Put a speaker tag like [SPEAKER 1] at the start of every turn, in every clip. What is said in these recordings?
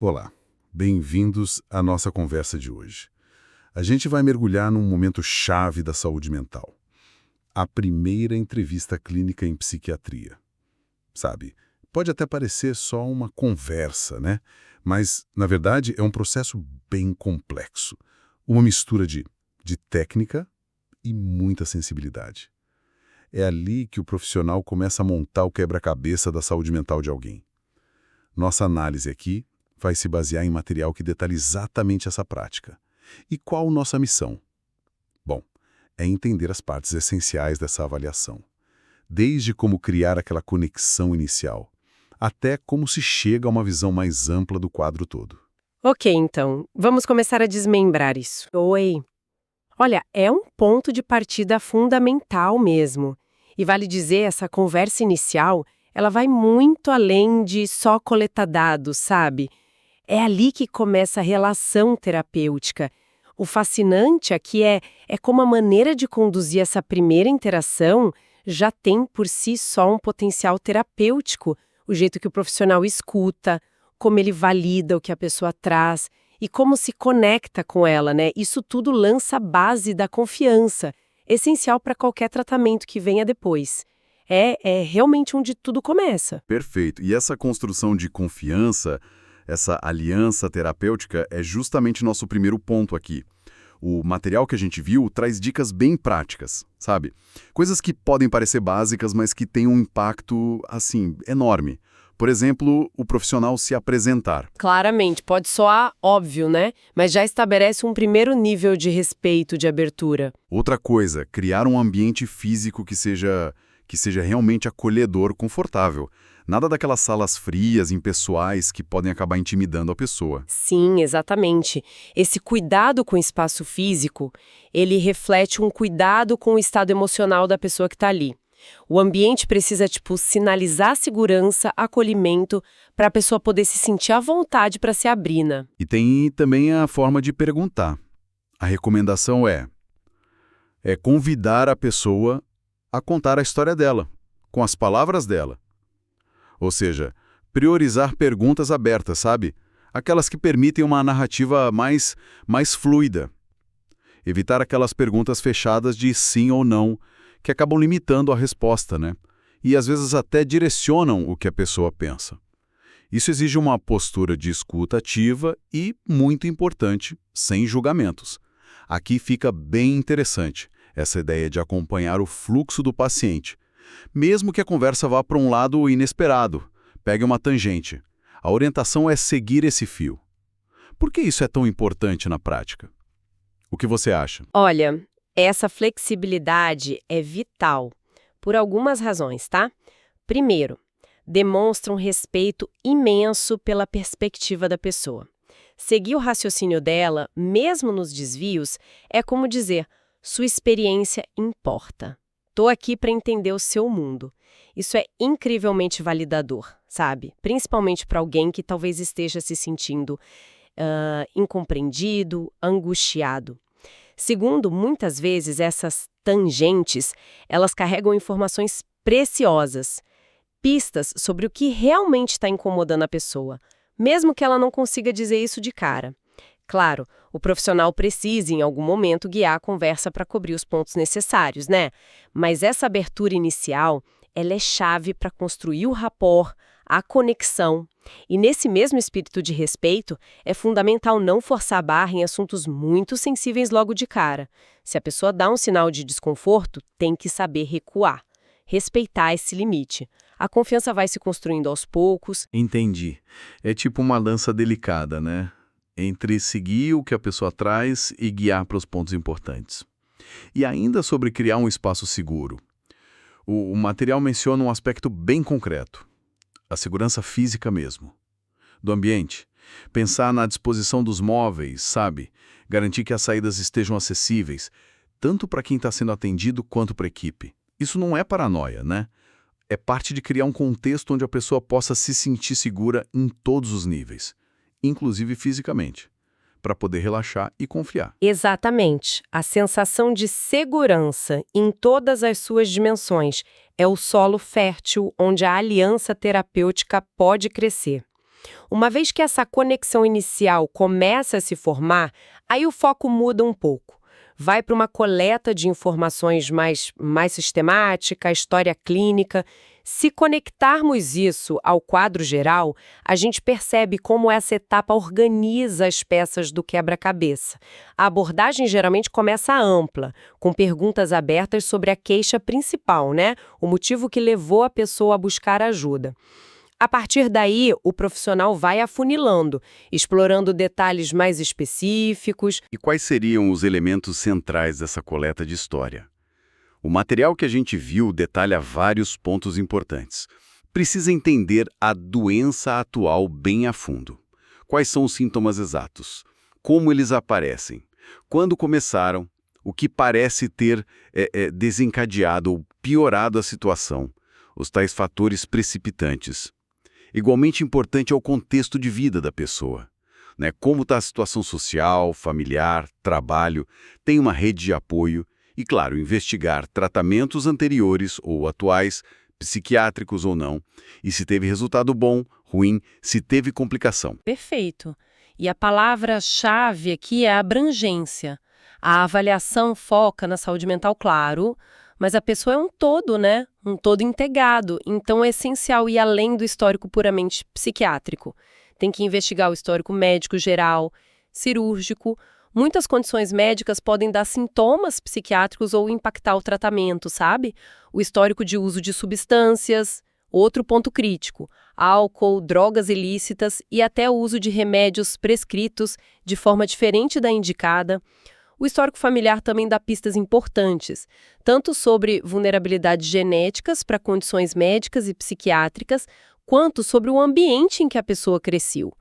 [SPEAKER 1] Olá, bem-vindos à nossa conversa de hoje. A gente vai mergulhar num momento chave da saúde mental. A primeira entrevista clínica em psiquiatria. Sabe, pode até parecer só uma conversa, né? Mas, na verdade, é um processo bem complexo. Uma mistura de técnica e muita sensibilidade. É ali que o profissional começa a montar o quebra-cabeça da saúde mental de alguém. Nossa análise aqui vai se basear em material que detalhe exatamente essa prática. E qual nossa missão? Bom, é entender as partes essenciais dessa avaliação. Desde como criar aquela conexão inicial, até como se chega a uma visão mais ampla do quadro todo.
[SPEAKER 2] Ok, então, vamos começar a desmembrar isso. Oi. Olha, é um ponto de partida fundamental mesmo. E vale dizer, essa conversa inicial, ela vai muito além de só coletar dados, sabe? É ali que começa a relação terapêutica. O fascinante aqui é como a maneira de conduzir essa primeira interação já tem por si só um potencial terapêutico, o jeito que o profissional escuta, como ele valida o que a pessoa traz e como se conecta com ela, né? Isso tudo lança a base da confiança, essencial para qualquer tratamento que venha depois. É realmente onde tudo começa.
[SPEAKER 3] Perfeito. E essa construção de confiança, essa aliança terapêutica, é justamente nosso primeiro ponto aqui. O material que a gente viu traz dicas bem práticas, sabe? Coisas que podem parecer básicas, mas que têm um impacto, assim, enorme. Por exemplo, o profissional se apresentar.
[SPEAKER 2] Claramente, pode soar óbvio, né? Mas já estabelece um primeiro nível de respeito, de abertura.
[SPEAKER 3] Outra coisa, criar um ambiente físico que seja realmente acolhedor, confortável. Nada daquelas salas frias, impessoais, que podem acabar intimidando a pessoa.
[SPEAKER 2] Sim, exatamente. Esse cuidado com o espaço físico, ele reflete um cuidado com o estado emocional da pessoa que está ali. O ambiente precisa, sinalizar segurança, acolhimento, para a pessoa poder se sentir à vontade para se abrir, né?
[SPEAKER 3] E tem também a forma de perguntar. A recomendação é convidar a pessoa a contar a história dela, com as palavras dela. Ou seja, priorizar perguntas abertas, sabe? Aquelas que permitem uma narrativa mais fluida. Evitar aquelas perguntas fechadas de sim ou não, que acabam limitando a resposta, né? E às vezes até direcionam o que a pessoa pensa. Isso exige uma postura de escuta ativa e, muito importante, sem julgamentos. Aqui fica bem interessante essa ideia de acompanhar o fluxo do paciente, mesmo que a conversa vá para um lado inesperado, pegue uma tangente. A orientação é seguir esse fio. Por que isso é tão importante na prática? O que você acha?
[SPEAKER 2] Olha, essa flexibilidade é vital, por algumas razões, tá? Primeiro, demonstra um respeito imenso pela perspectiva da pessoa. Seguir o raciocínio dela, mesmo nos desvios, é como dizer, sua experiência importa. Tô aqui para entender o seu mundo. Isso é incrivelmente validador, sabe? Principalmente para alguém que talvez esteja se sentindo incompreendido, angustiado. Segundo, muitas vezes essas tangentes, elas carregam informações preciosas, pistas sobre o que realmente está incomodando a pessoa, mesmo que ela não consiga dizer isso de cara. Claro, o profissional precisa, em algum momento, guiar a conversa para cobrir os pontos necessários, né? Mas essa abertura inicial, ela é chave para construir o rapport, a conexão. E nesse mesmo espírito de respeito, é fundamental não forçar a barra em assuntos muito sensíveis logo de cara. Se a pessoa dá um sinal de desconforto, tem que saber recuar, respeitar esse limite. A confiança vai se construindo aos poucos.
[SPEAKER 3] Entendi. É tipo uma lança delicada, né? Entre seguir o que a pessoa traz e guiar para os pontos importantes. E ainda sobre criar um espaço seguro. O material menciona um aspecto bem concreto, a segurança física mesmo, do ambiente. Pensar na disposição dos móveis, sabe? Garantir que as saídas estejam acessíveis, tanto para quem está sendo atendido quanto para a equipe. Isso não é paranoia, né? É parte de criar um contexto onde a pessoa possa se sentir segura em todos os níveis, inclusive fisicamente, para poder relaxar e confiar.
[SPEAKER 2] Exatamente. A sensação de segurança em todas as suas dimensões é o solo fértil onde a aliança terapêutica pode crescer. Uma vez que essa conexão inicial começa a se formar, aí o foco muda um pouco. Vai para uma coleta de informações mais sistemática, história clínica. Se conectarmos isso ao quadro geral, a gente percebe como essa etapa organiza as peças do quebra-cabeça. A abordagem geralmente começa ampla, com perguntas abertas sobre a queixa principal, né? O motivo que levou a pessoa a buscar ajuda. A partir daí, o profissional vai afunilando, explorando detalhes mais específicos.
[SPEAKER 3] E quais seriam os elementos centrais dessa coleta de história? O material que a gente viu detalha vários pontos importantes. Precisa entender a doença atual bem a fundo. Quais são os sintomas exatos? Como eles aparecem? Quando começaram? O que parece ter desencadeado ou piorado a situação? Os tais fatores precipitantes. Igualmente importante é o contexto de vida da pessoa, né? Como está a situação social, familiar, trabalho, tem uma rede de apoio e, claro, investigar tratamentos anteriores ou atuais, psiquiátricos ou não, e se teve resultado bom, ruim, se teve complicação.
[SPEAKER 4] Perfeito. E a palavra-chave aqui é abrangência. A avaliação foca na saúde mental, claro, mas a pessoa é um todo, né? Um todo integrado. Então é essencial ir além do histórico puramente psiquiátrico. Tem que investigar o histórico médico geral, cirúrgico. Muitas condições médicas podem dar sintomas psiquiátricos ou impactar o tratamento, sabe? O histórico de uso de substâncias, outro ponto crítico. Álcool, drogas ilícitas e até o uso de remédios prescritos de forma diferente da indicada. O histórico familiar também dá pistas importantes, tanto sobre vulnerabilidades genéticas para condições médicas e psiquiátricas, quanto sobre o ambiente em que a pessoa cresceu.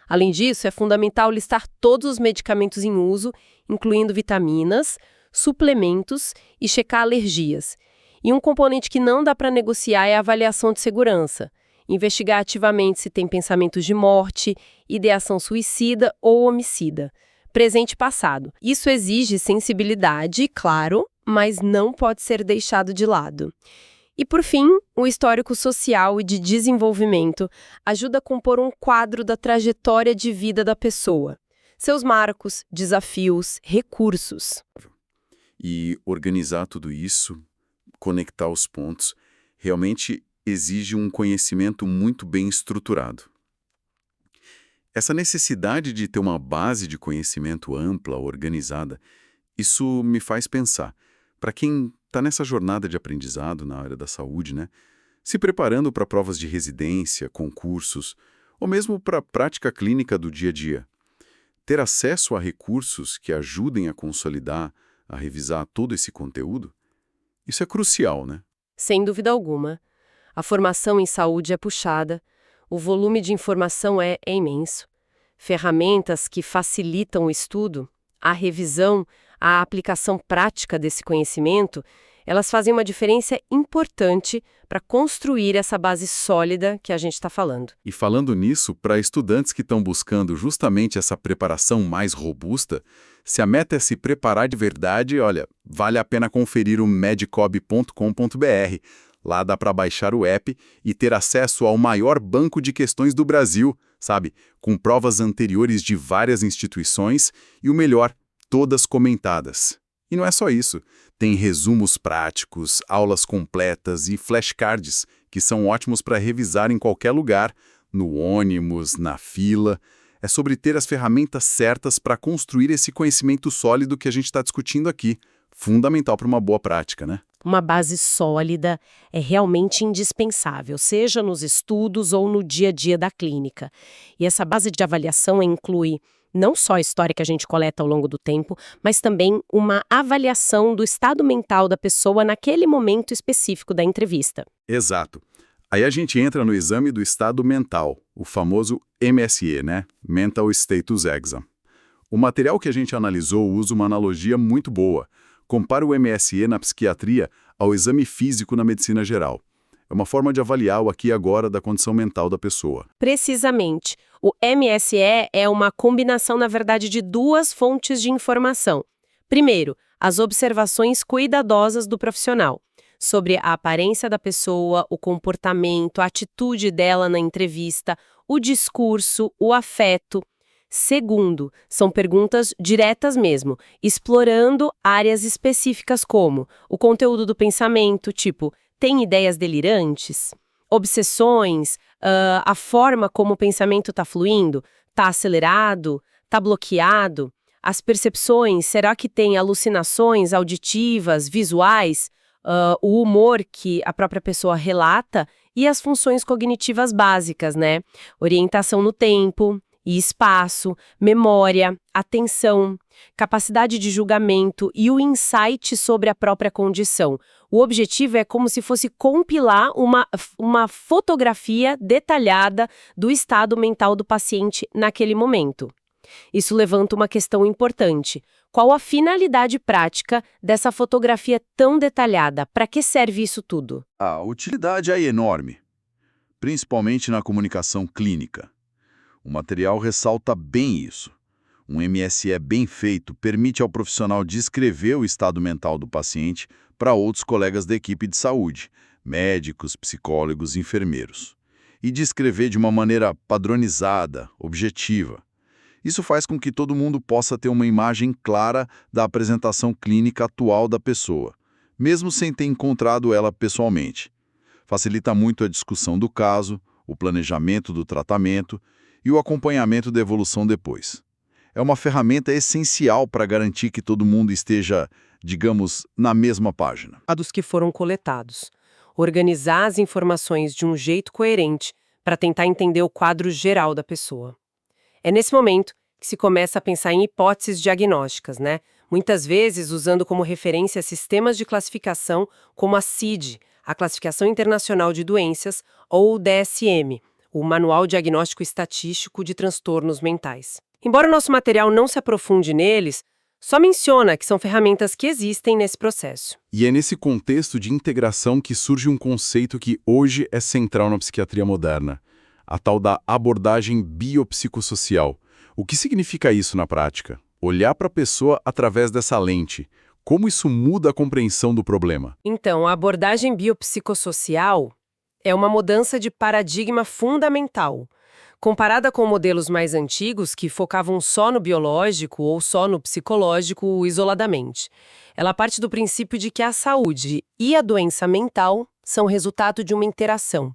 [SPEAKER 4] Além disso, é fundamental listar todos os medicamentos em uso, incluindo vitaminas, suplementos e checar alergias. E um componente que não dá para negociar é a avaliação de segurança. Investigar ativamente se tem pensamentos de morte, ideação suicida ou homicida. Presente e passado. Isso exige sensibilidade, claro, mas não pode ser deixado de lado. E, por fim, o histórico social e de desenvolvimento ajuda a compor um quadro da trajetória de vida da pessoa. Seus marcos, desafios, recursos.
[SPEAKER 1] E organizar tudo isso, conectar os pontos, realmente exige um conhecimento muito bem estruturado. Essa necessidade de ter uma base de conhecimento ampla, organizada, isso me faz pensar, para quem está nessa jornada de aprendizado na área da saúde, né, se preparando para provas de residência, concursos, ou mesmo para a prática clínica do dia a dia, ter acesso a recursos que ajudem a consolidar, a revisar todo esse conteúdo, isso é crucial, né?
[SPEAKER 2] Sem dúvida alguma. A formação em saúde é puxada, o volume de informação é imenso. Ferramentas que facilitam o estudo, a revisão, a aplicação prática desse conhecimento, elas fazem uma diferença importante para construir essa base sólida que a gente está falando.
[SPEAKER 1] E falando nisso, para estudantes que estão buscando justamente essa preparação mais robusta, se a meta é se preparar de verdade, olha, vale a pena conferir o medicob.com.br. Lá dá para baixar o app e ter acesso ao maior banco de questões do Brasil, sabe? Com provas anteriores de várias instituições e o melhor, todas comentadas. E não é só isso. Tem resumos práticos, aulas completas e flashcards, que são ótimos para revisar em qualquer lugar, no ônibus, na fila. É sobre ter as ferramentas certas para construir esse conhecimento sólido que a gente está discutindo aqui. Fundamental para uma boa prática, né?
[SPEAKER 2] Uma base sólida é realmente indispensável, seja nos estudos ou no dia a dia da clínica. E essa base de avaliação inclui não só a história que a gente coleta ao longo do tempo, mas também uma avaliação do estado mental da pessoa naquele momento específico da entrevista.
[SPEAKER 1] Exato. Aí a gente entra no exame do estado mental, o famoso MSE, né? Mental Status Exam. O material que a gente analisou usa uma analogia muito boa. Compara o MSE na psiquiatria ao exame físico na medicina geral. É uma forma de avaliar o aqui e agora da condição mental da pessoa.
[SPEAKER 2] Precisamente. O MSE é uma combinação, na verdade, de duas fontes de informação. Primeiro, as observações cuidadosas do profissional sobre a aparência da pessoa, o comportamento, a atitude dela na entrevista,
[SPEAKER 4] o discurso, o afeto. Segundo, são perguntas diretas mesmo, explorando áreas específicas como o conteúdo do pensamento, tipo, tem ideias delirantes? Obsessões, a forma como o pensamento está fluindo, está acelerado, está bloqueado? As percepções, será que tem alucinações auditivas, visuais? O humor que a própria pessoa relata e as funções cognitivas básicas, né? Orientação no tempo e espaço, memória, atenção, capacidade de julgamento e o insight sobre a própria condição. O objetivo é como se fosse compilar uma fotografia detalhada do estado mental do paciente naquele momento. Isso levanta uma questão importante. Qual a finalidade prática dessa fotografia tão detalhada? Para que serve isso tudo?
[SPEAKER 3] A utilidade é enorme, principalmente na comunicação clínica. O material ressalta bem isso. Um MSE bem feito permite ao profissional descrever o estado mental do paciente para outros colegas da equipe de saúde, médicos, psicólogos, enfermeiros, e descrever de uma maneira padronizada, objetiva. Isso faz com que todo mundo possa ter uma imagem clara da apresentação clínica atual da pessoa, mesmo sem ter encontrado ela pessoalmente. Facilita muito a discussão do caso, o planejamento do tratamento e o acompanhamento da evolução depois. É uma ferramenta essencial para garantir que todo mundo esteja, digamos, na mesma página.
[SPEAKER 2] A dos que foram coletados. Organizar as informações de um jeito coerente para tentar entender o quadro geral da pessoa. É nesse momento que se começa a pensar em hipóteses diagnósticas, né? Muitas vezes usando como referência sistemas de classificação como a CID, a Classificação Internacional de Doenças, ou o DSM, o Manual Diagnóstico Estatístico de Transtornos Mentais. Embora o nosso material não se aprofunde neles, só menciona que são ferramentas que existem nesse processo.
[SPEAKER 1] E é nesse contexto de integração que surge um conceito que hoje é central na psiquiatria moderna, a tal da abordagem biopsicossocial. O que significa isso na prática? Olhar para a pessoa através dessa lente. Como isso muda a compreensão do problema?
[SPEAKER 2] Então, a abordagem biopsicossocial é uma mudança de paradigma fundamental. Comparada com modelos mais antigos que focavam só no biológico ou só no psicológico isoladamente. Ela parte do princípio de que a saúde e a doença mental são resultado de uma interação.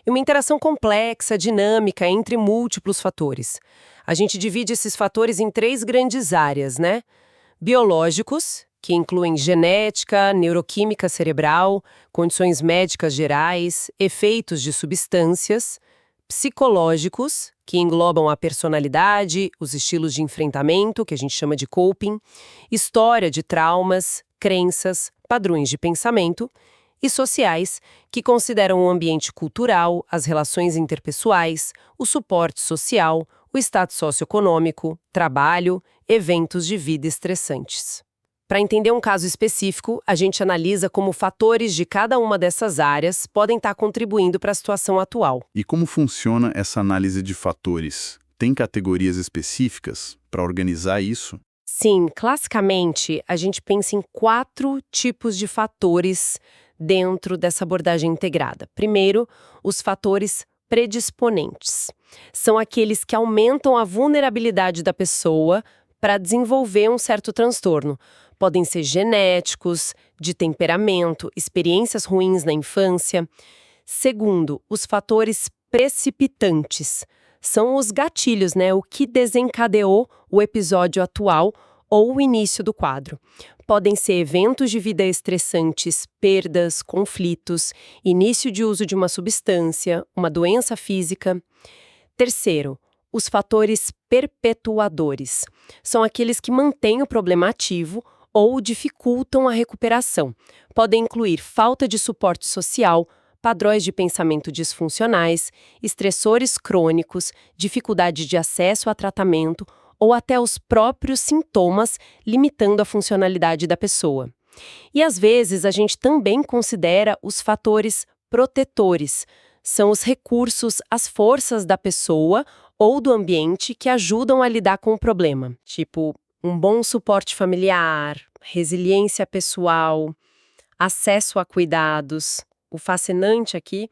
[SPEAKER 2] E uma interação complexa, dinâmica, entre múltiplos fatores. A gente divide esses fatores em 3 grandes áreas, né? Biológicos, que incluem genética, neuroquímica cerebral, condições médicas gerais, efeitos de substâncias. Psicológicos, que englobam a personalidade, os estilos de enfrentamento, que a gente chama de coping, história de traumas, crenças, padrões de pensamento, e sociais, que consideram o ambiente cultural, as relações interpessoais, o suporte social, o status socioeconômico, trabalho, eventos de vida estressantes. Para entender um caso específico, a gente analisa como fatores de cada uma dessas áreas podem estar contribuindo para a situação atual.
[SPEAKER 3] E como funciona essa análise de fatores? Tem categorias específicas para organizar isso?
[SPEAKER 2] Sim, classicamente, a gente pensa em 4 tipos de fatores dentro dessa abordagem integrada. Primeiro, os fatores predisponentes. São aqueles que aumentam a vulnerabilidade da pessoa para desenvolver um certo transtorno. Podem ser genéticos, de temperamento, experiências ruins na infância. Segundo, os fatores precipitantes. São os gatilhos, né? O que desencadeou o episódio atual ou o início do quadro. Podem ser eventos de vida estressantes, perdas, conflitos, início de uso de uma substância, uma doença física. Terceiro, os fatores perpetuadores. São aqueles que mantêm o problema ativo ou dificultam a recuperação. Podem incluir falta de suporte social, padrões de pensamento disfuncionais, estressores crônicos, dificuldade de acesso a tratamento ou até os próprios sintomas, limitando a funcionalidade da pessoa. E às vezes a gente também considera os fatores protetores. São os recursos, as forças da pessoa ou do ambiente que ajudam a lidar com o problema. Tipo, um bom suporte familiar, resiliência pessoal, acesso a cuidados. O fascinante aqui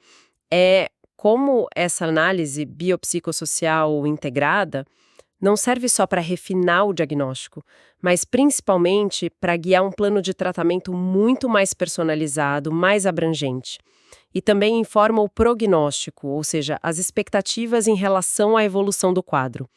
[SPEAKER 2] é como essa análise biopsicossocial integrada não serve só para refinar o diagnóstico, mas principalmente para guiar um plano de tratamento muito mais personalizado, mais abrangente. E também informa o prognóstico, ou seja, as expectativas em relação à evolução do quadro.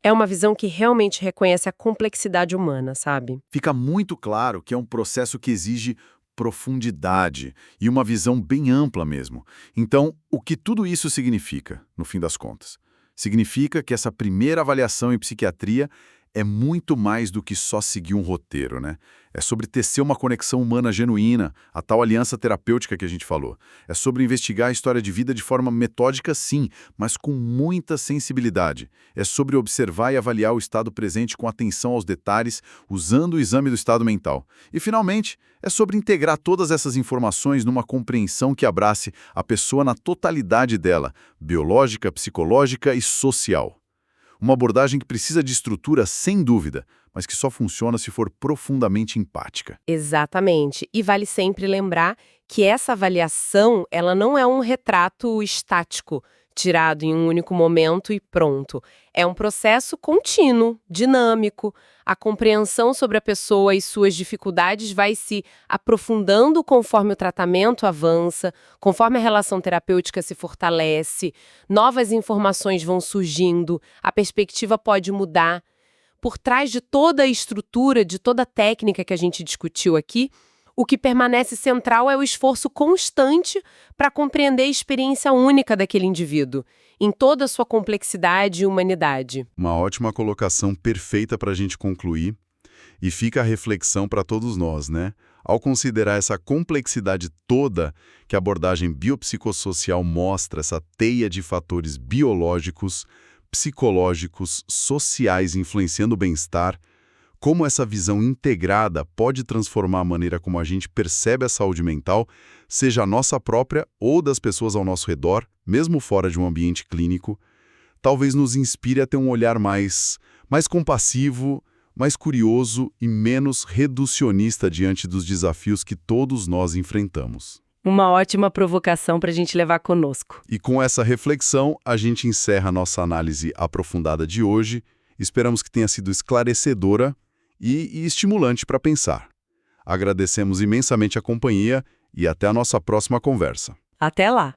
[SPEAKER 2] É uma visão que realmente reconhece a complexidade humana, sabe?
[SPEAKER 3] Fica muito claro que é um processo que exige profundidade e uma visão bem ampla mesmo. Então, o que tudo isso significa, no fim das contas? Significa que essa primeira avaliação em psiquiatria é muito mais do que só seguir um roteiro, né? É sobre tecer uma conexão humana genuína, a tal aliança terapêutica que a gente falou. É sobre investigar a história de vida de forma metódica, sim, mas com muita sensibilidade. É sobre observar e avaliar o estado presente com atenção aos detalhes, usando o exame do estado mental. E, finalmente, é sobre integrar todas essas informações numa compreensão que abrace a pessoa na totalidade dela, biológica, psicológica e social. Uma abordagem que precisa de estrutura, sem dúvida, mas que só funciona se for profundamente empática.
[SPEAKER 2] Exatamente. E vale sempre lembrar que essa avaliação, ela não é um retrato estático, tirado em um único momento e pronto. É um processo contínuo, dinâmico. A compreensão sobre a pessoa e suas dificuldades vai se aprofundando conforme o tratamento avança, conforme a relação terapêutica se fortalece, novas informações vão surgindo, a perspectiva pode mudar. Por trás de toda a estrutura, de toda a técnica que a gente discutiu aqui, o que permanece central é o esforço constante para compreender a experiência única daquele indivíduo, em toda a sua complexidade e humanidade.
[SPEAKER 1] Uma ótima colocação, perfeita para a gente concluir. E fica a reflexão para todos nós, né? Ao considerar essa complexidade toda que a abordagem biopsicossocial mostra, essa teia de fatores biológicos, psicológicos, sociais influenciando o bem-estar, como essa visão integrada pode transformar a maneira como a gente percebe a saúde mental, seja a nossa própria ou das pessoas ao nosso redor, mesmo fora de um ambiente clínico, talvez nos inspire a ter um olhar mais compassivo, mais curioso e menos reducionista diante dos desafios que todos nós enfrentamos.
[SPEAKER 2] Uma ótima provocação para a gente levar conosco.
[SPEAKER 1] E com essa reflexão, a gente encerra a nossa análise aprofundada de hoje. Esperamos que tenha sido esclarecedora e estimulante para pensar. Agradecemos imensamente a companhia e até a nossa próxima conversa.
[SPEAKER 2] Até lá!